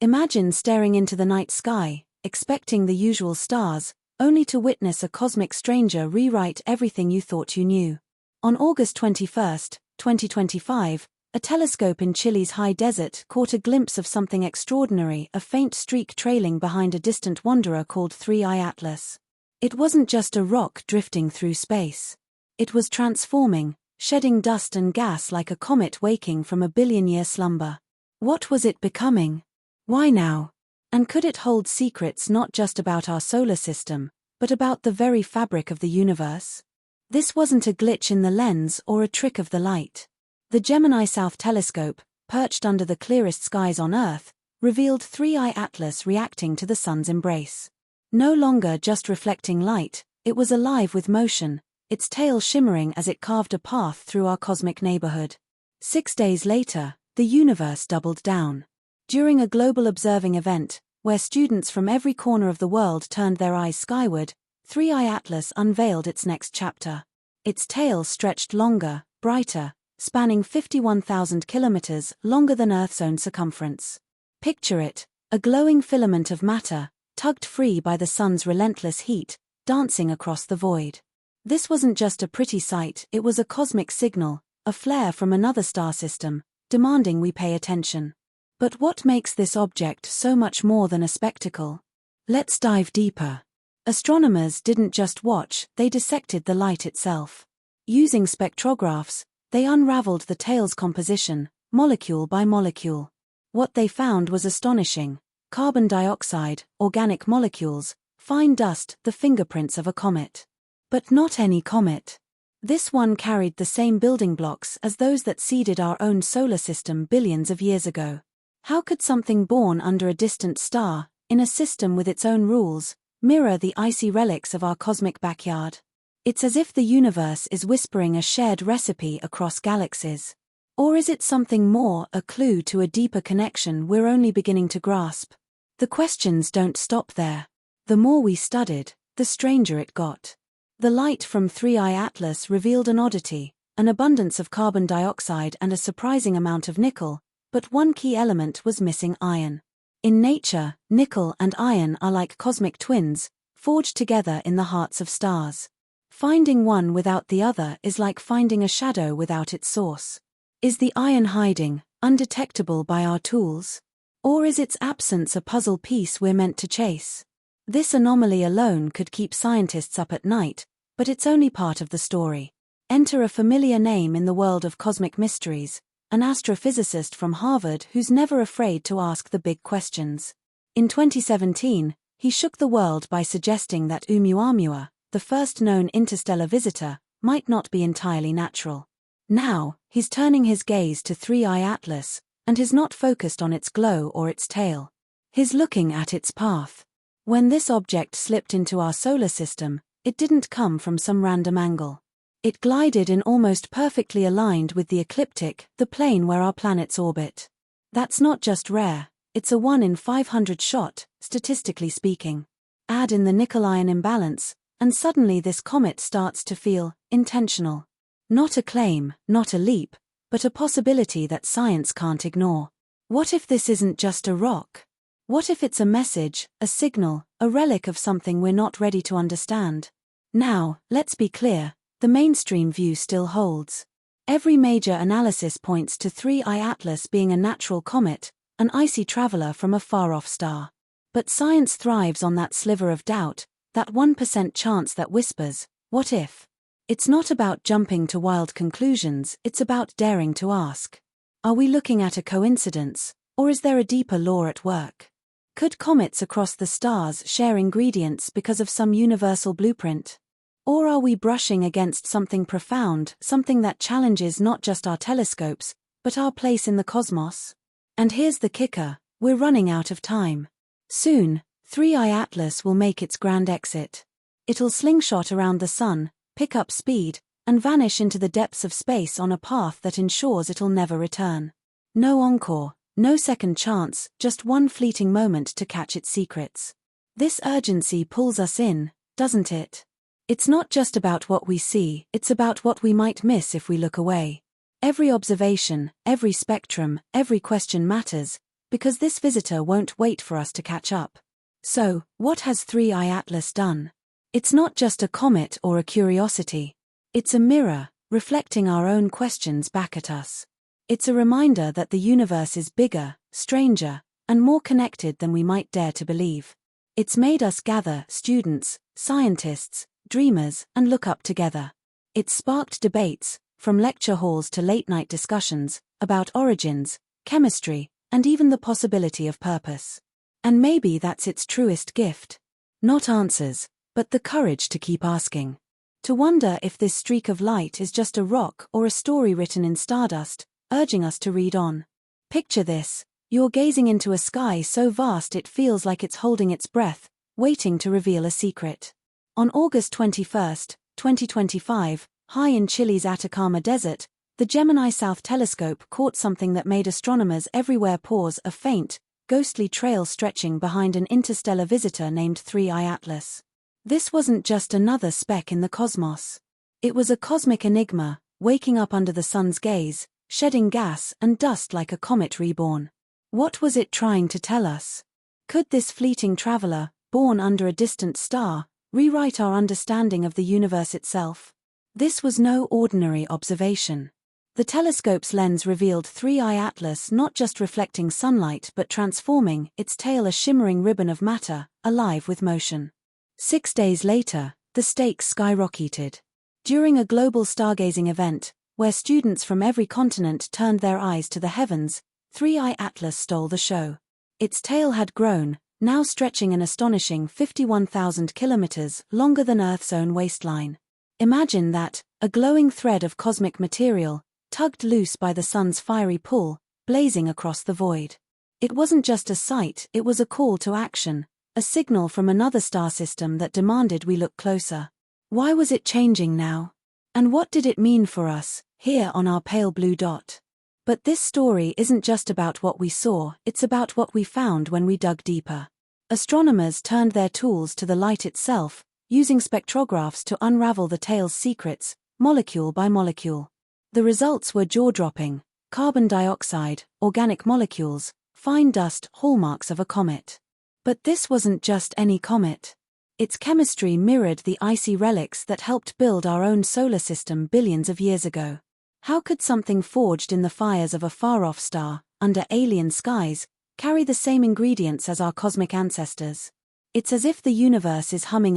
Imagine staring into the night sky, expecting the usual stars, only to witness a cosmic stranger rewrite everything you thought you knew. On August 21, 2025, a telescope in Chile's high desert caught a glimpse of something extraordinary, a faint streak trailing behind a distant wanderer called 3I Atlas. It wasn't just a rock drifting through space. It was transforming, shedding dust and gas like a comet waking from a billion-year slumber. What was it becoming? Why now? And could it hold secrets not just about our solar system, but about the very fabric of the universe? This wasn't a glitch in the lens or a trick of the light. The Gemini South Telescope, perched under the clearest skies on Earth, revealed 3I Atlas reacting to the sun's embrace. No longer just reflecting light, it was alive with motion, its tail shimmering as it carved a path through our cosmic neighborhood. 6 days later, the universe doubled down. During a global observing event, where students from every corner of the world turned their eyes skyward, 3I Atlas unveiled its next chapter. Its tail stretched longer, brighter, spanning 51,000 kilometers, longer than Earth's own circumference. Picture it, a glowing filament of matter, tugged free by the sun's relentless heat, dancing across the void. This wasn't just a pretty sight, it was a cosmic signal, a flare from another star system, demanding we pay attention. But what makes this object so much more than a spectacle? Let's dive deeper. Astronomers didn't just watch, they dissected the light itself. Using spectrographs, they unraveled the tail's composition, molecule by molecule. What they found was astonishing: carbon dioxide, organic molecules, fine dust, the fingerprints of a comet. But not any comet. This one carried the same building blocks as those that seeded our own solar system billions of years ago. How could something born under a distant star, in a system with its own rules, mirror the icy relics of our cosmic backyard? It's as if the universe is whispering a shared recipe across galaxies. Or is it something more, a clue to a deeper connection we're only beginning to grasp? The questions don't stop there. The more we studied, the stranger it got. The light from 3I Atlas revealed an oddity, an abundance of carbon dioxide and a surprising amount of nickel, but one key element was missing: iron. In nature, nickel and iron are like cosmic twins, forged together in the hearts of stars. Finding one without the other is like finding a shadow without its source. Is the iron hiding, undetectable by our tools? Or is its absence a puzzle piece we're meant to chase? This anomaly alone could keep scientists up at night, but it's only part of the story. Enter a familiar name in the world of cosmic mysteries, an astrophysicist from Harvard who's never afraid to ask the big questions. In 2017, he shook the world by suggesting that Oumuamua, the first known interstellar visitor, might not be entirely natural. Now, he's turning his gaze to 3I Atlas, and he's not focused on its glow or its tail. He's looking at its path. When this object slipped into our solar system, it didn't come from some random angle. It glided in almost perfectly aligned with the ecliptic, the plane where our planets orbit. That's not just rare, it's a 1 in 500 shot, statistically speaking. Add in the nickel-iron imbalance, and suddenly this comet starts to feel intentional. Not a claim, not a leap, but a possibility that science can't ignore. What if this isn't just a rock? What if it's a message, a signal, a relic of something we're not ready to understand? Now, let's be clear, the mainstream view still holds. Every major analysis points to 3I Atlas being a natural comet, an icy traveler from a far-off star. But science thrives on that sliver of doubt, that 1% chance that whispers, what if? It's not about jumping to wild conclusions, it's about daring to ask. Are we looking at a coincidence, or is there a deeper law at work? Could comets across the stars share ingredients because of some universal blueprint? Or are we brushing against something profound, something that challenges not just our telescopes, but our place in the cosmos? And here's the kicker, we're running out of time. Soon, 3I Atlas will make its grand exit. It'll slingshot around the sun, pick up speed, and vanish into the depths of space on a path that ensures it'll never return. No encore, no second chance, just one fleeting moment to catch its secrets. This urgency pulls us in, doesn't it? It's not just about what we see, it's about what we might miss if we look away. Every observation, every spectrum, every question matters, Because this visitor won't wait for us to catch up. So, what has 3I Atlas done? It's not just a comet or a curiosity. It's a mirror, reflecting our own questions back at us. It's a reminder that the universe is bigger, stranger, and more connected than we might dare to believe. It's made us gather, students, scientists, dreamers, and look up together. It's sparked debates, from lecture halls to late-night discussions, about origins, chemistry, and even the possibility of purpose. And maybe that's its truest gift. Not answers, but the courage to keep asking. To wonder if this streak of light is just a rock or a story written in stardust, urging us to read on. Picture this: you're gazing into a sky so vast it feels like it's holding its breath, waiting to reveal a secret. On August 21, 2025, high in Chile's Atacama Desert, the Gemini South Telescope caught something that made astronomers everywhere pause: a faint, ghostly trail stretching behind an interstellar visitor named 3I Atlas. This wasn't just another speck in the cosmos. It was a cosmic enigma, waking up under the sun's gaze, shedding gas and dust like a comet reborn. What was it trying to tell us? Could this fleeting traveler, born under a distant star, rewrite our understanding of the universe itself? This was no ordinary observation. The telescope's lens revealed 3I Atlas not just reflecting sunlight but transforming, its tail a shimmering ribbon of matter, alive with motion. 6 days later, the stakes skyrocketed. During a global stargazing event, where students from every continent turned their eyes to the heavens, 3I Atlas stole the show. Its tail had grown, now stretching an astonishing 51,000 kilometers longer than Earth's own waistline. Imagine that, a glowing thread of cosmic material, tugged loose by the sun's fiery pull, blazing across the void. It wasn't just a sight, it was a call to action, a signal from another star system that demanded we look closer. Why was it changing now? And what did it mean for us, here on our pale blue dot? But this story isn't just about what we saw, it's about what we found when we dug deeper. Astronomers turned their tools to the light itself, using spectrographs to unravel the tail's secrets, molecule by molecule. The results were jaw-dropping: carbon dioxide, organic molecules, fine dust, hallmarks of a comet. But this wasn't just any comet. Its chemistry mirrored the icy relics that helped build our own solar system billions of years ago. How could something forged in the fires of a far-off star, under alien skies, carry the same ingredients as our cosmic ancestors? It's as if the universe is humming a